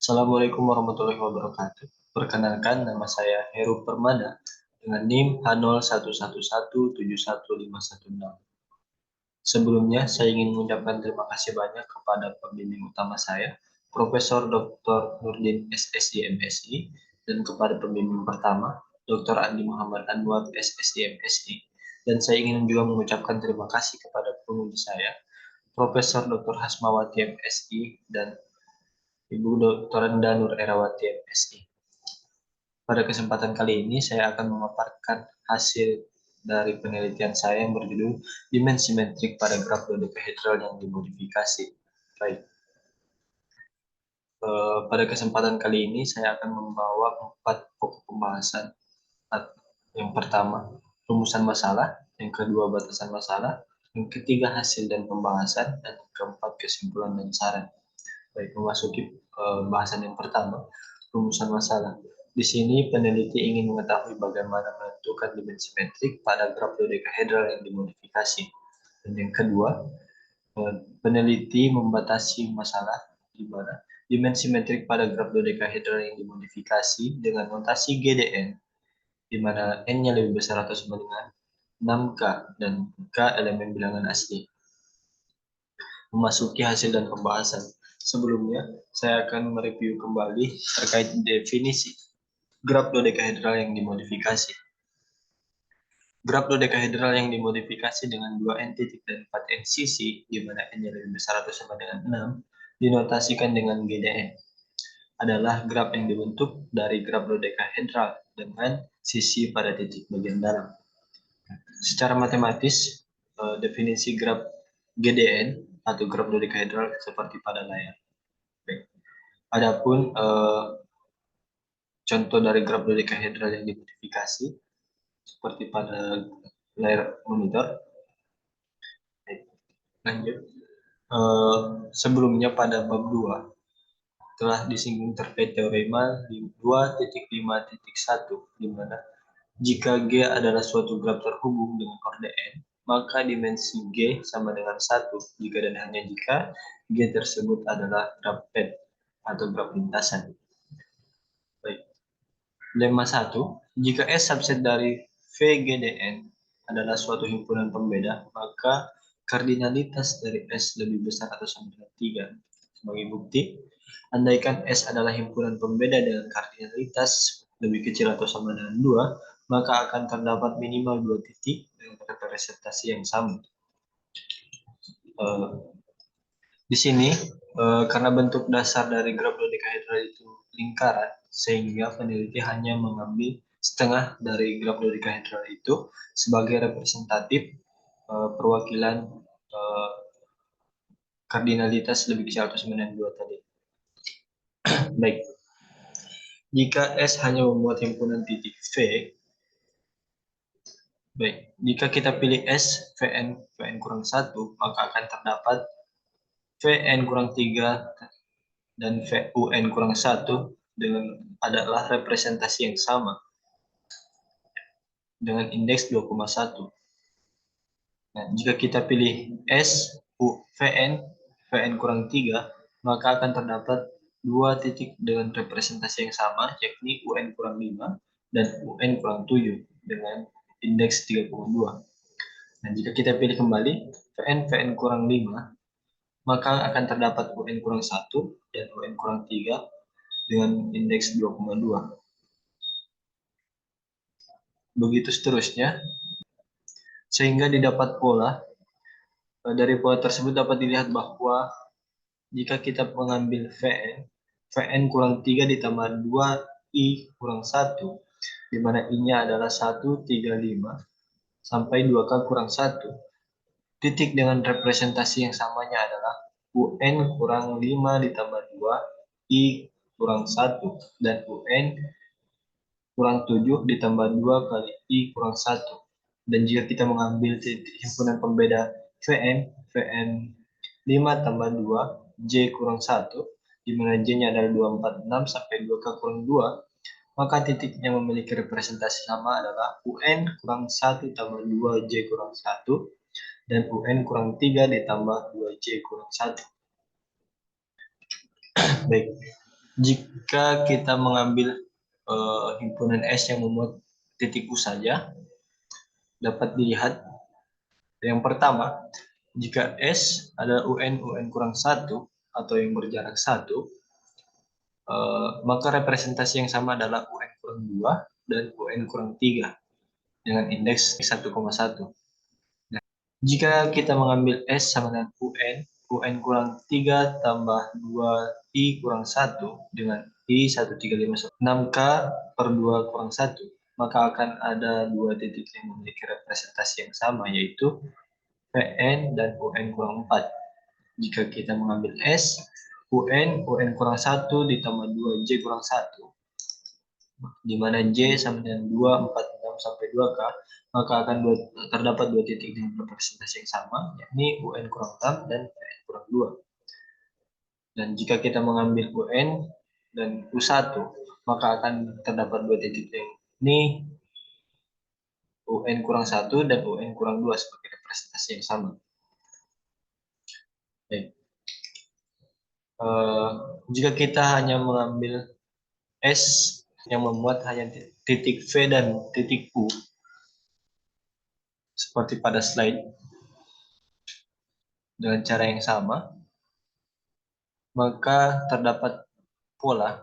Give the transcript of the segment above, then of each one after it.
Assalamualaikum warahmatullahi wabarakatuh. Perkenalkan, nama saya Heru Permada dengan NIM H0111715156. Sebelumnya, saya ingin mengucapkan terima kasih banyak kepada pembimbing utama saya, Profesor Dr. Nurdin SSI MSI, dan kepada pembimbing pertama, Dr. Andi Muhammad Anwar SSI MSI. Dan saya ingin juga mengucapkan terima kasih kepada penguji saya, Profesor Dr. Hasmawati MSI, dan Ibu Dr. Nur Erawati MSI. Pada kesempatan kali ini saya akan memaparkan hasil dari penelitian saya yang berjudul dimensi metrik pada graf dodekahedral yang dimodifikasi. Baik. Pada kesempatan kali ini saya akan membawa 4 pokok pembahasan. Yang pertama, rumusan masalah, yang kedua, batasan masalah, yang ketiga, hasil dan pembahasan, dan yang keempat, kesimpulan dan saran. Baik, memasuki bahasan yang pertama, rumusan masalah. Di sini peneliti ingin mengetahui bagaimana menentukan dimensi metrik pada graf dodekahedral yang dimodifikasi. Dan yang kedua, peneliti membatasi masalah di mana dimensi metrik pada graf dodekahedral yang dimodifikasi dengan notasi GDN, di mana N-nya lebih besar atau sama dengan 6K dan K elemen bilangan asli. Memasuki hasil dan pembahasan. Sebelumnya, saya akan mereview kembali terkait definisi graf dodekahedral yang dimodifikasi. Graf dodekahedral yang dimodifikasi dengan 2N titik dan 4N sisi, di mana N-nya lebih besar atau sama dengan 6, dinotasikan dengan GDN. Adalah graf yang dibentuk dari graf dodekahedral dengan sisi pada titik bagian dalam. Secara matematis, definisi graf GDN atau graf dodekahedral seperti pada layar. Adapun contoh dari graf dodekahedral yang dimodifikasi seperti pada layar monitor. Lanjut. Sebelumnya pada bab 2 telah disinggung terkait teorema 2.5.1, di mana jika G adalah suatu graf terhubung dengan orde N, maka dimensi G sama dengan 1 jika dan hanya jika G tersebut adalah graf pad atau graf lintasan. Baik. Lemma 1, jika S subset dari VGDN adalah suatu himpunan pembeda, maka kardinalitas dari S lebih besar atau sama dengan 3. Sebagai bukti, andaikan S adalah himpunan pembeda dengan kardinalitas lebih kecil atau sama dengan 2, maka akan terdapat minimal 2 titik dengan representasi yang sama. Di sini, karena bentuk dasar dari graf dodekahedral itu lingkaran, sehingga peneliti hanya mengambil setengah dari graf dodekahedral itu sebagai representatif perwakilan kardinalitas lebih kecil atau sama dengan 2 tadi. Baik. Jika S hanya membuat himpunan titik V, baik, jika kita pilih S, Vn kurang 1, maka akan terdapat Vn kurang 3 dan Vun kurang 1 dengan adalah representasi yang sama dengan indeks 2,1. Nah, jika kita pilih S, Vn kurang 3, maka akan terdapat 2 titik dengan representasi yang sama, yakni Un kurang 5 dan Un kurang 7 dengan indeks 3,2. Nah, jika kita pilih kembali Vn kurang 5, maka akan terdapat Un kurang 1 dan Un kurang 3 dengan indeks 2,2. Begitu seterusnya, sehingga didapat pola. Dari pola tersebut dapat dilihat bahwa jika kita mengambil Vn kurang 3 ditambah 2 I kurang 1, di mana I-nya adalah 135 sampai 2K kurang 1. Titik dengan representasi yang samanya adalah UN kurang 5 ditambah 2 I kurang 1 dan UN kurang 7 ditambah 2 kali I kurang 1. Dan jika kita mengambil himpunan pembeda Vn 5 tambah 2 J kurang 1, di mana J-nya adalah 246 sampai 2K kurang 2, maka titiknya memiliki representasi sama adalah UN kurang 1 tambah 2 J kurang 1 dan UN kurang 3 ditambah 2J kurang 1. Baik. Jika kita mengambil himpunan S yang memuat titik U saja, dapat dilihat yang pertama, jika S adalah UN kurang 1 atau yang berjarak 1, maka representasi yang sama adalah UN kurang 2 dan UN kurang 3 dengan indeks 1,1. Nah, jika kita mengambil S sama dengan UN kurang 3 tambah 2I kurang 1 dengan I 1351, 6K per 2 kurang 1, maka akan ada dua titik yang memiliki representasi yang sama, yaitu PN dan UN kurang 4. Jika kita mengambil S, UN kurang 1 ditambah 2J kurang 1, di mana J sama dengan 2, 4, 6, sampai 2K, maka akan terdapat dua titik dengan representasi yang sama, yakni UN kurang 6 dan PN kurang 2. Dan jika kita mengambil UN dan U1, maka akan terdapat dua titik yang ini UN kurang 1 dan UN kurang 2 sebagai representasi yang sama. Baik. Jika kita hanya mengambil S yang memuat hanya titik V dan titik U, seperti pada slide, dengan cara yang sama, maka terdapat pola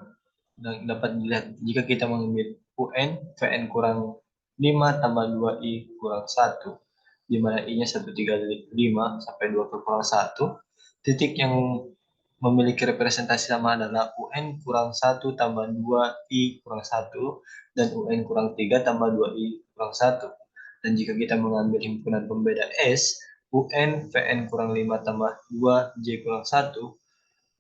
dan dapat dilihat jika kita mengambil UN, VN kurang 5 tambah 2I kurang 1, di mana I-nya 135 sampai 2 kurang 1, titik yang memiliki representasi sama adalah UN kurang 1 tambah 2I kurang 1 dan UN kurang 3 tambah 2I kurang 1. Dan jika kita mengambil himpunan pembeda S, UN VN kurang 5 tambah 2 J kurang 1,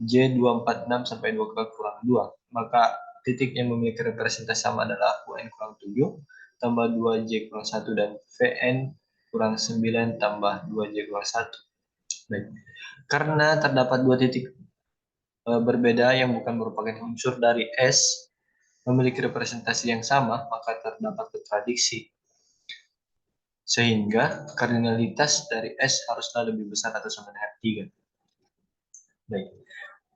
J 246 sampai 2 kurang 2, maka titik yang memiliki representasi sama adalah UN kurang 7 tambah 2 J kurang 1 dan VN kurang 9 tambah 2 J kurang 1. Baik. Karena terdapat dua titik berbeda yang bukan merupakan unsur dari S memiliki representasi yang sama, maka terdapat kontradiksi. Sehingga kardinalitas dari S haruslah lebih besar atau sama dengan 3. Baik.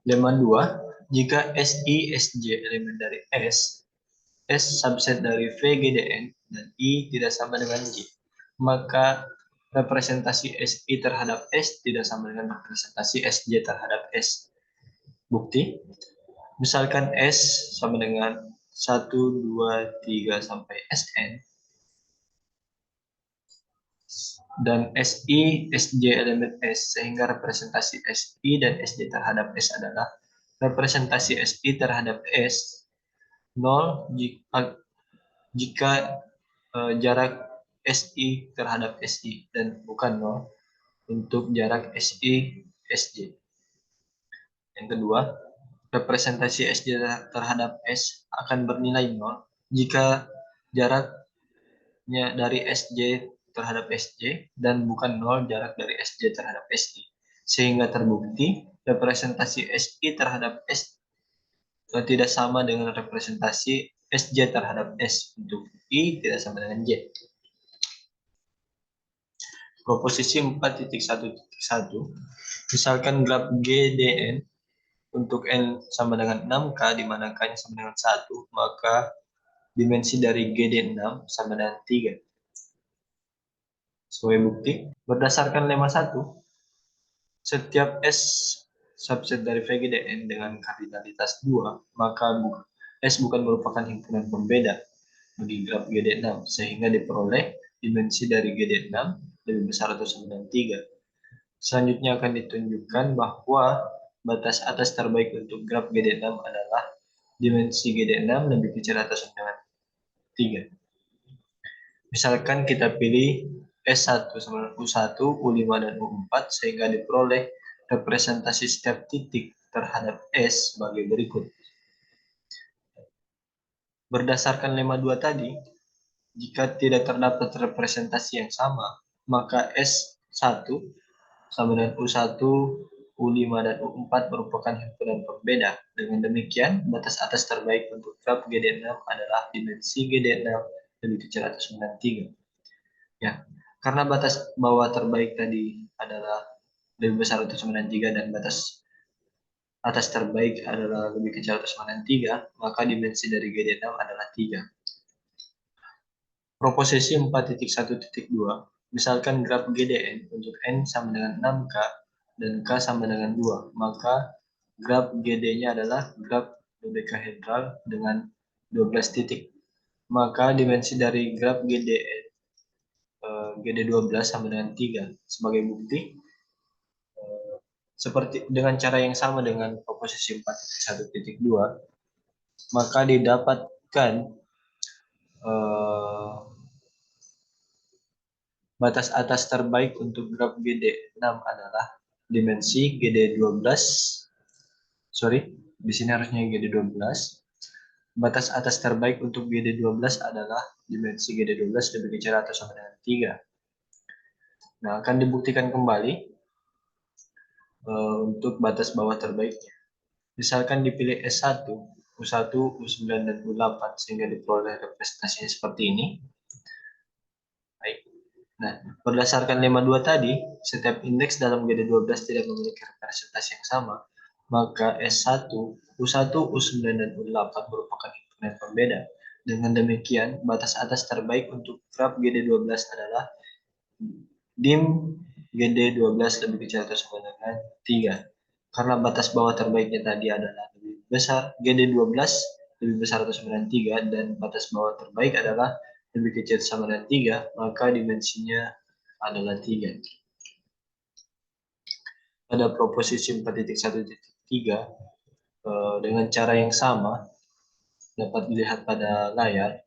Lemma 2, jika SI, SJ elemen dari S subset dari V, GDN, dan I tidak sama dengan J, maka representasi SI terhadap S tidak sama dengan representasi SJ terhadap S. Bukti, misalkan S sama dengan 1, 2, 3, sampai Sn, dan SI, SJ elemen S, sehingga representasi SI dan SJ terhadap S adalah representasi SI terhadap S 0 jika jarak SI terhadap SI dan bukan 0 untuk jarak SI, SJ. Yang kedua, representasi SJ terhadap S akan bernilai 0 jika jaraknya dari SJ terhadap SJ dan bukan 0 jarak dari SJ terhadap SI. Sehingga terbukti representasi SI terhadap S tidak sama dengan representasi SJ terhadap S. Untuk I tidak sama dengan J. Proposisi 4.1.1, misalkan graf GDN untuk N sama dengan 6K, di mana K-nya sama dengan 1, maka dimensi dari GD6 sama dengan 3. Sebagai bukti, berdasarkan lemma 1, setiap S subset dari VGDN dengan kardinalitas 2, maka S bukan merupakan himpunan pembeda bagi graf GD6, sehingga diperoleh dimensi dari GD6 lebih besar atau sama dengan 3. Selanjutnya akan ditunjukkan bahwa batas atas terbaik untuk graf GD6 adalah dimensi GD6 lebih kecil atau sama dengan 3. Misalkan kita pilih S1 sama dengan U1, U5, dan U4 sehingga diperoleh representasi setiap titik terhadap S sebagai berikut. Berdasarkan lemma 2 tadi, jika tidak terdapat representasi yang sama, maka S1 sama dengan U1, U5, dan U4 merupakan himpunan pembeda. Dengan demikian, batas atas terbaik untuk graf GD6 adalah dimensi GD6 lebih kecil atau sama dengan 3. Ya, karena batas bawah terbaik tadi adalah lebih besar atau sama dengan 3 dan batas atas terbaik adalah lebih kecil atau sama dengan 3, maka dimensi dari GD6 adalah 3. Proposisi 4.1.2, misalkan graf GDN untuk N sama dengan 6K dan K sama dengan 2, maka graf GD-nya adalah graf dodekahedral dengan 12 titik. Maka dimensi dari graf GDN GD12 sama dengan 3. Sebagai bukti, seperti dengan cara yang sama dengan proposisi 4.1.2, maka didapatkan batas atas terbaik untuk graf GD6 adalah dimensi GD12. Sorry, di sini harusnya GD12. Batas atas terbaik untuk GD12 adalah dimensi GD12 lebih kecil atau sama dengan 3. Nah, akan dibuktikan kembali untuk batas bawah terbaiknya. Misalkan dipilih S1, U1, U9, dan U8 sehingga diperoleh representasinya seperti ini. Baik. Nah, berdasarkan lemma 2 tadi, setiap indeks dalam GD12 tidak memiliki representasi yang sama, maka S1, U1, U9, dan U8 merupakan himpunan pembeda. Dengan demikian, batas atas terbaik untuk graf GD12 adalah dim GD12 lebih kecil atau sama dengan 3. Karena batas bawah terbaiknya tadi adalah lebih besar, GD12 lebih besar atau sama dengan 3, dan batas bawah terbaik adalah lebih kecil sama dengan 3, maka dimensinya adalah 3. Pada proposisi 4.1.3, dengan cara yang sama, dapat dilihat pada layar,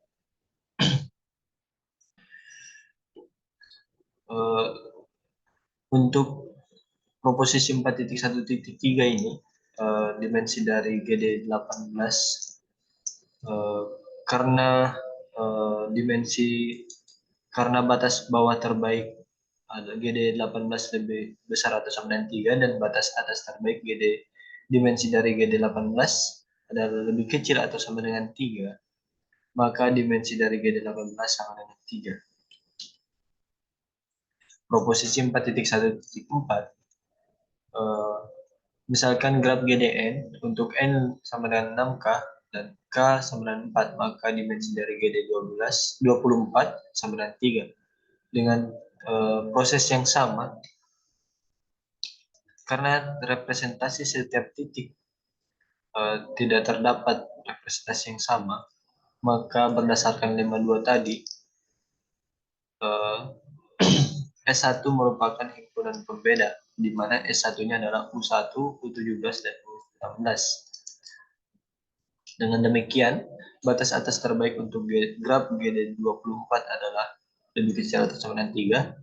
untuk proposisi 4.1.3 ini, dimensi dari GD18, karena karena batas bawah terbaik GD18 lebih besar atau sama dengan 3 dan batas atas terbaik dimensi dari GD18 adalah lebih kecil atau sama dengan 3, maka dimensi dari GD18 sama dengan 3. Proposisi 4.1.4, misalkan graf GDN untuk N sama dengan 6K dan K sama dengan 4, maka dimensi dari GD12 24 sama dengan 3. Dengan proses yang sama, karena representasi setiap titik tidak terdapat representasi yang sama, maka berdasarkan lemma 2 tadi, S1 merupakan himpunan pembeda, di mana S1-nya adalah U1, U17, dan U16. Dengan demikian, batas atas terbaik untuk graf GD24 adalah lebih kecil atau sama dengan 3.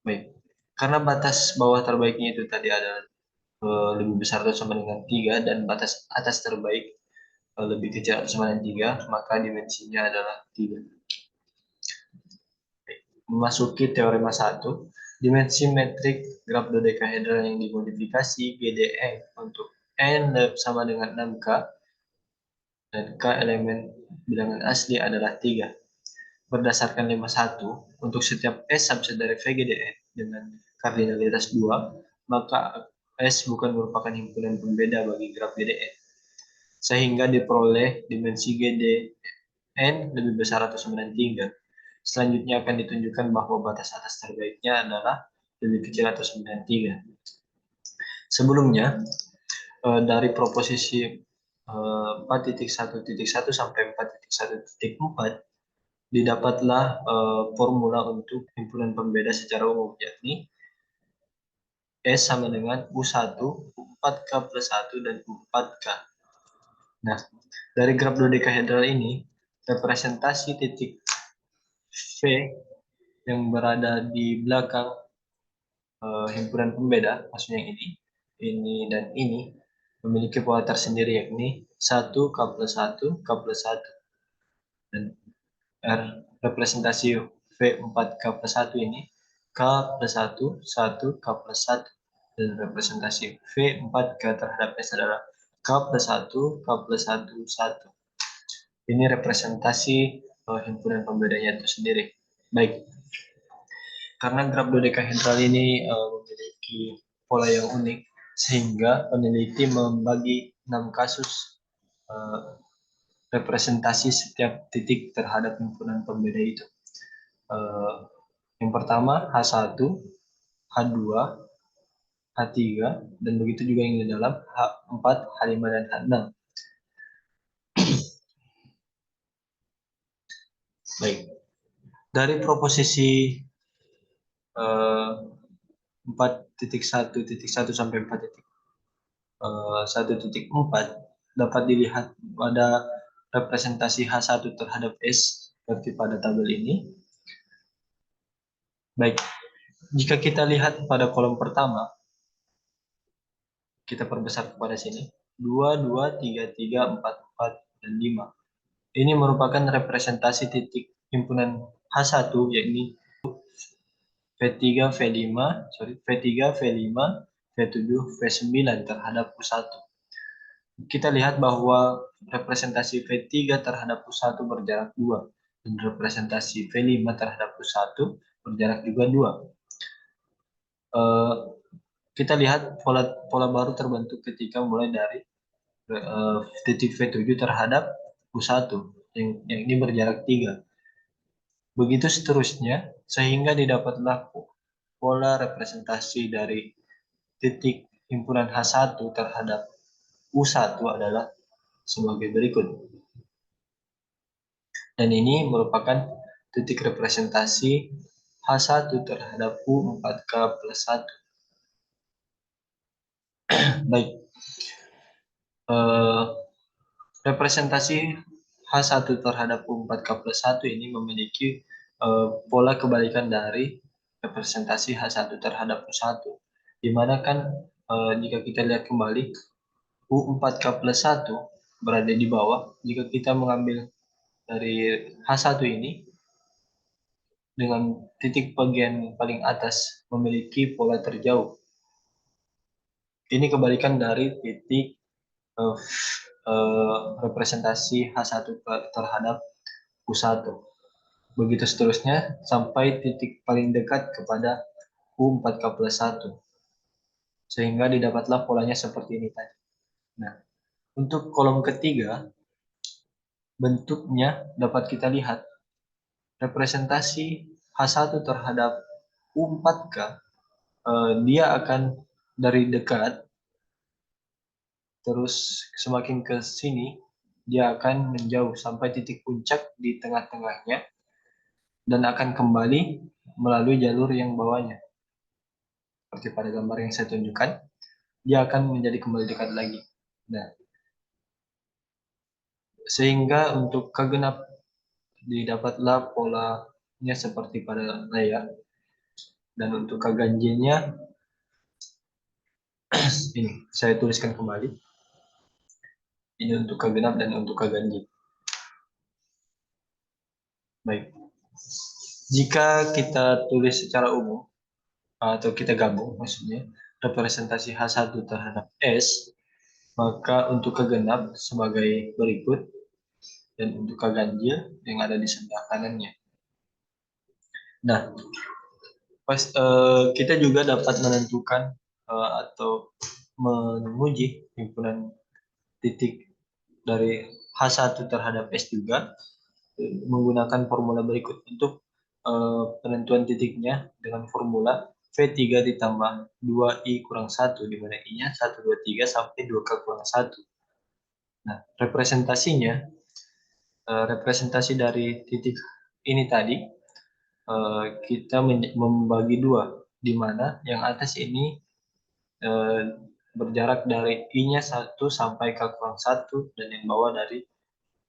Baik, karena batas bawah terbaiknya itu tadi adalah lebih besar atau sama dengan 3 dan batas atas terbaik lebih kecil atau sama dengan 3, maka dimensinya adalah 3. Memasuki teorema 1, dimensi metrik graf dodekahedral yang dimodifikasi GDN untuk N sama dengan 6K dan K elemen bilangan asli adalah 3. Berdasarkan lemma 1, untuk setiap S subset dari VGDN dengan kardinalitas 2, maka S bukan merupakan himpunan pembeda bagi graf GDN, sehingga diperoleh dimensi GDN lebih besar atau sama dengan 3. Selanjutnya akan ditunjukkan bahwa batas atas terbaiknya adalah lebih kecil atau sama dengan 3. Sebelumnya, dari proposisi 4.1.1 sampai 4.1.4, didapatlah formula untuk himpunan pembeda secara umum, yakni S sama dengan U1, U4K plus 1, dan U4K. Nah, dari graf dodekahedral ini, representasi titik V yang berada di belakang himpunan pembeda, maksudnya ini dan ini, memiliki pola tersendiri, yakni 1, K plus 1, K plus 1. Dan representasi V4K plus 1 ini, K plus 1, 1, K plus 1. Dan representasi V4K terhadap S adalah K plus 1, K plus 1, 1. Ini representasi himpunan pembedanya itu sendiri. Baik, karena graf dodekahedral ini memiliki pola yang unik, Sehingga peneliti membagi 6 kasus representasi setiap titik terhadap himpunan pembeda itu. Yang pertama H1, H2, H3, dan begitu juga yang di dalam H4, H5, dan H6. Baik, dari proposisi 4.1.1 sampai 4.1.4 dapat dilihat pada representasi H1 terhadap S seperti pada tabel ini. Baik, jika kita lihat pada kolom pertama, kita perbesar kepada sini, 2, 2, 3, 3, 4, 4, dan 5. Ini merupakan representasi titik himpunan H1, yakni V3, V5, V3, V5, V7, V9 terhadap U1. Kita lihat bahwa representasi V3 terhadap U1 berjarak 2, dan representasi V5 terhadap U1 berjarak juga 2. Kita lihat pola baru terbentuk ketika mulai dari titik V7 terhadap U1 yang ini berjarak 3. Begitu seterusnya, sehingga didapatlah pola representasi dari titik himpunan H1 terhadap U1 adalah sebagai berikut. Dan ini merupakan titik representasi H1 terhadap U4K plus 1. Baik, representasi H1 terhadap U4K plus 1 ini memiliki pola kebalikan dari representasi H1 terhadap U1. Dimana kan jika kita lihat kembali, U4K plus 1 berada di bawah. Jika kita mengambil dari H1 ini, dengan titik bagian paling atas memiliki pola terjauh. Ini kebalikan dari titik representasi H1 terhadap U1. Begitu seterusnya sampai titik paling dekat kepada U4K plus 1. Sehingga didapatlah polanya seperti ini tadi. Nah, untuk kolom ketiga, bentuknya dapat kita lihat representasi H1 terhadap U4K, dia akan dari dekat, terus semakin ke sini, dia akan menjauh sampai titik puncak di tengah-tengahnya, dan akan kembali melalui jalur yang bawahnya. Seperti pada gambar yang saya tunjukkan, dia akan menjadi kembali dekat lagi. Nah, sehingga untuk kegenap didapatlah polanya seperti pada layar. Dan untuk keganjilnya, ini saya tuliskan kembali. Ini untuk kegenap dan untuk keganjil. Baik. Jika kita tulis secara umum, atau kita gabung maksudnya, representasi H1 terhadap S, maka untuk kegenap sebagai berikut, dan untuk keganjil yang ada di sebelah kanannya. Nah, kita juga dapat menentukan atau menguji himpunan titik dari H1 terhadap S juga menggunakan formula berikut. Untuk penentuan titiknya dengan formula V3 ditambah 2I kurang 1, di mana I-nya 1, 2, 3 sampai 2K kurang 1. Nah, representasi dari titik ini tadi, kita membagi dua, di mana yang atas ini berjarak dari I-nya 1 sampai K kurang 1, dan yang bawah dari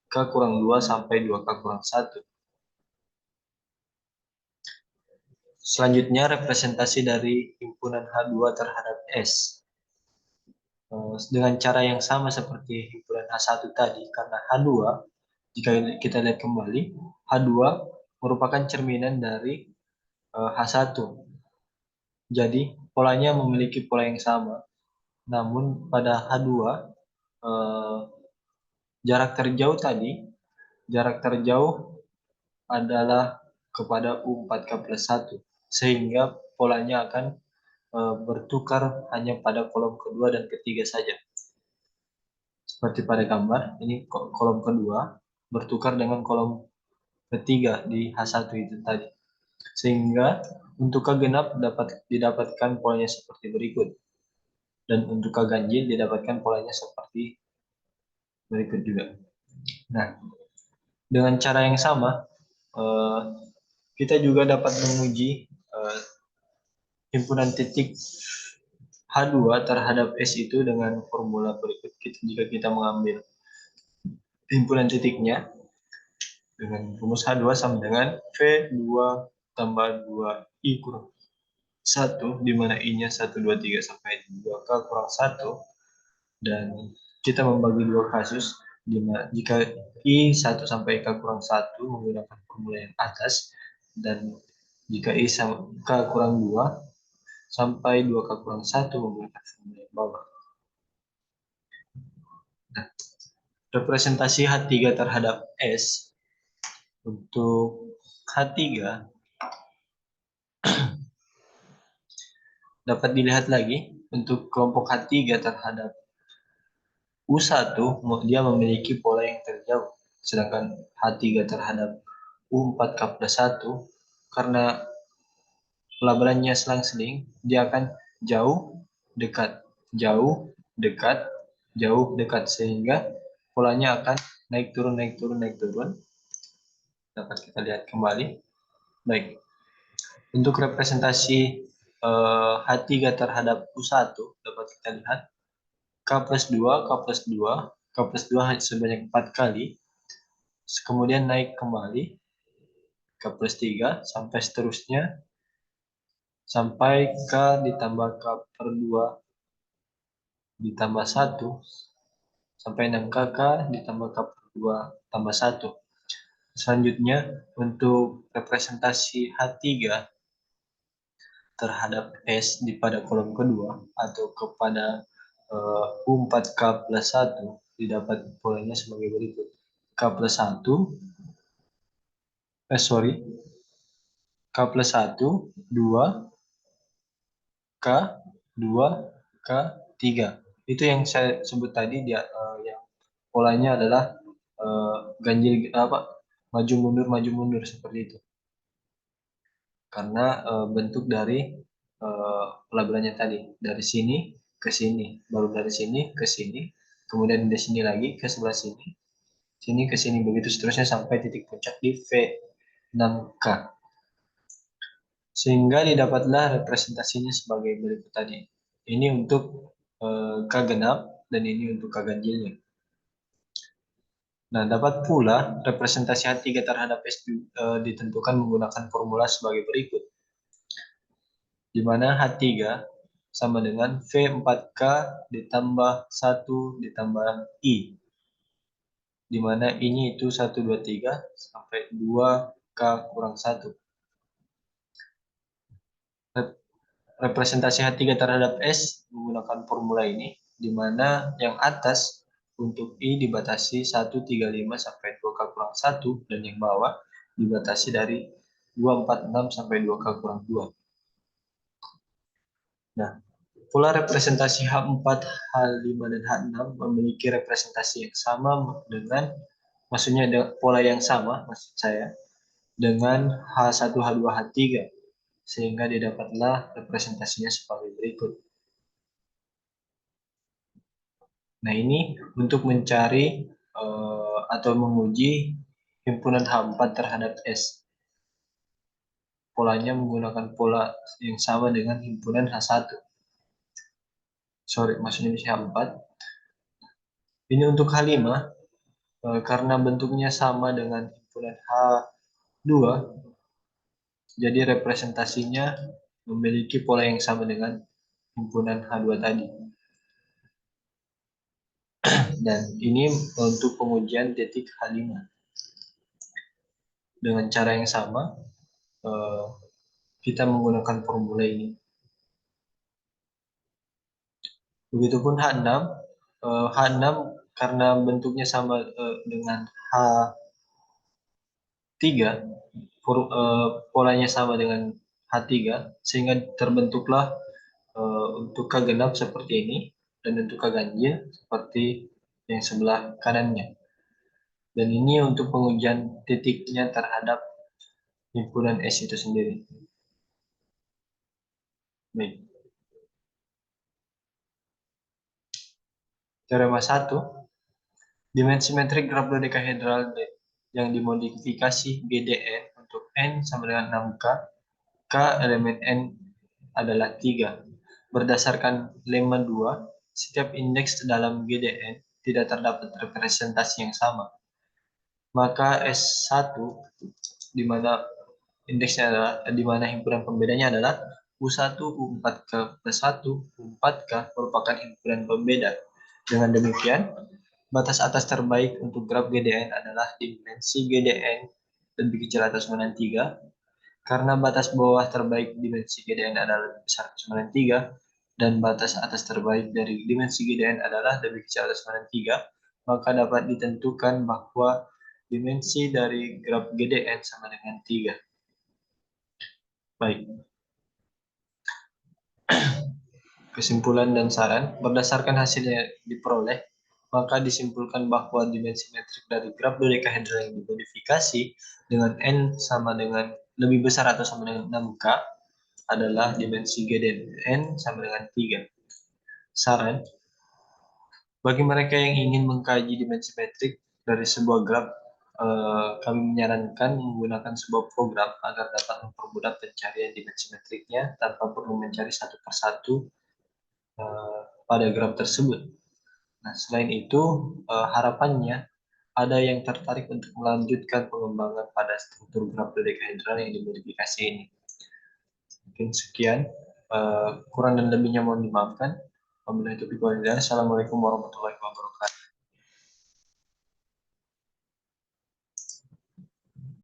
K kurang 2 sampai 2K kurang 1. Selanjutnya representasi dari himpunan H2 terhadap S. Dengan cara yang sama seperti himpunan H1 tadi, karena H2, jika kita lihat kembali, H2 merupakan cerminan dari H1. Jadi polanya memiliki pola yang sama. Namun pada H2, jarak terjauh adalah kepada U4K plus 1. Sehingga polanya akan bertukar hanya pada kolom kedua dan ketiga saja. Seperti pada gambar, ini kolom kedua bertukar dengan kolom ketiga di H1 itu tadi. Sehingga untuk K genap dapat didapatkan polanya seperti berikut. Dan untuk K ganjil didapatkan polanya seperti berikut juga. Nah, dengan cara yang sama, kita juga dapat menguji himpunan titik H2 terhadap S itu dengan formula berikut. Jika kita mengambil himpunan titiknya dengan rumus H2 sama dengan V2 tambah 2I kurang 1, di mana I-nya 1, 2, 3 sampai 2K kurang 1. Dan kita membagi dua kasus, di mana jika I 1 sampai K kurang 1 menggunakan formula yang atas, dan jika I K kurang 2 sampai 2K kurang 1 menggunakan formula yang bawah. Nah, representasi H3 terhadap S. Untuk H3 dapat dilihat lagi untuk kelompok H3 terhadap U1 dia memiliki pola yang terjauh, sedangkan H3 terhadap U4 K plus 1 karena pelabelannya selang-seling, dia akan jauh, dekat, jauh, dekat, jauh, dekat, sehingga polanya akan naik turun, naik turun, naik turun. Dapat kita lihat kembali. Baik, untuk representasi H3 terhadap U1 dapat kita lihat K plus 2, K plus 2, K plus 2 sebanyak 4 kali, kemudian naik kembali K plus 3 sampai seterusnya, sampai K ditambah K per 2 ditambah 1 sampai 6K ditambah K per 2 tambah 1. Selanjutnya untuk representasi H3 terhadap S di pada kolom kedua atau kepada U4K plus 1 didapat polanya sebagai berikut. K plus 1, K plus 1, 2, K, 2, K, 3. Itu yang saya sebut tadi, dia yang polanya adalah ganjil maju mundur seperti itu. Karena bentuk dari pelabelannya tadi, dari sini ke sini, baru dari sini ke sini, kemudian dari sini lagi ke sebelah sini, sini ke sini, begitu seterusnya sampai titik puncak di V6K. Sehingga didapatlah representasinya sebagai berikut tadi. Ini untuk K genap dan ini untuk K ganjilnya. Nah, dapat pula representasi H3 terhadap S ditentukan menggunakan formula sebagai berikut, di mana H3 sama dengan V4K ditambah 1 ditambah I, di mana I-nya itu 1, 2, 3 sampai 2K kurang 1. Representasi H3 terhadap S menggunakan formula ini, di mana yang atas untuk I dibatasi 135 sampai 2K kurang 1, dan yang bawah dibatasi dari 246 sampai 2K kurang 2. Nah, pola representasi H4, H5, dan H6 memiliki representasi yang sama dengan, maksudnya pola yang sama, maksud saya, dengan H1, H2, H3, sehingga didapatlah representasinya sebagai berikut. Nah, ini untuk mencari atau menguji himpunan H4 terhadap S. Polanya menggunakan pola yang sama dengan himpunan H1. Maksudnya ini H4. Ini untuk H5, karena bentuknya sama dengan himpunan H2, jadi representasinya memiliki pola yang sama dengan himpunan H2 tadi. Dan ini untuk pengujian titik H5. Dengan cara yang sama, kita menggunakan formula ini. Begitupun H6, H6 karena bentuknya sama dengan H3, polanya sama dengan H3, sehingga terbentuklah untuk K genap seperti ini, dan untuk K ganjil seperti yang sebelah kanannya. Dan ini untuk pengujian titiknya terhadap himpunan S itu sendiri. Baik. Teorema 1, dimensi metrik graf dodekahedral yang dimodifikasi GDN untuk N sama dengan 6K, K elemen N adalah 3. Berdasarkan lemma 2, setiap indeks dalam GDN tidak terdapat representasi yang sama. Maka S1 di mana indeksnya adalah di mana himpunan pembedanya adalah U1 U4K plus 1 U4K merupakan himpunan pembeda. Dengan demikian, batas atas terbaik untuk graf GDN adalah dimensi GDN lebih kecil atau sama dengan 3. Karena batas bawah terbaik dimensi GDN adalah lebih besar atau sama dengan 3, dan batas atas terbaik dari dimensi GDN adalah lebih kecil atau sama dengan 3, maka dapat ditentukan bahwa dimensi dari graf GDN sama dengan 3. Baik. Kesimpulan dan saran, berdasarkan hasil yang diperoleh, maka disimpulkan bahwa dimensi metrik dari graf dodekahedral yang dimodifikasi dengan N sama dengan lebih besar atau sama dengan 6K adalah dimensi GDN sama dengan 3. Saran, bagi mereka yang ingin mengkaji dimensi metrik dari sebuah graf, kami menyarankan menggunakan sebuah program agar dapat mempermudah pencarian dimensi metriknya tanpa perlu mencari satu persatu pada graf tersebut. Nah, selain itu, harapannya ada yang tertarik untuk melanjutkan pengembangan pada struktur graf dodekahedral yang dimodifikasi ini. Mungkin sekian, kurang dan lebihnya mohon dimaafkan. Wabillahi taufiq wal hidayah. Assalamualaikum warahmatullahi wabarakatuh.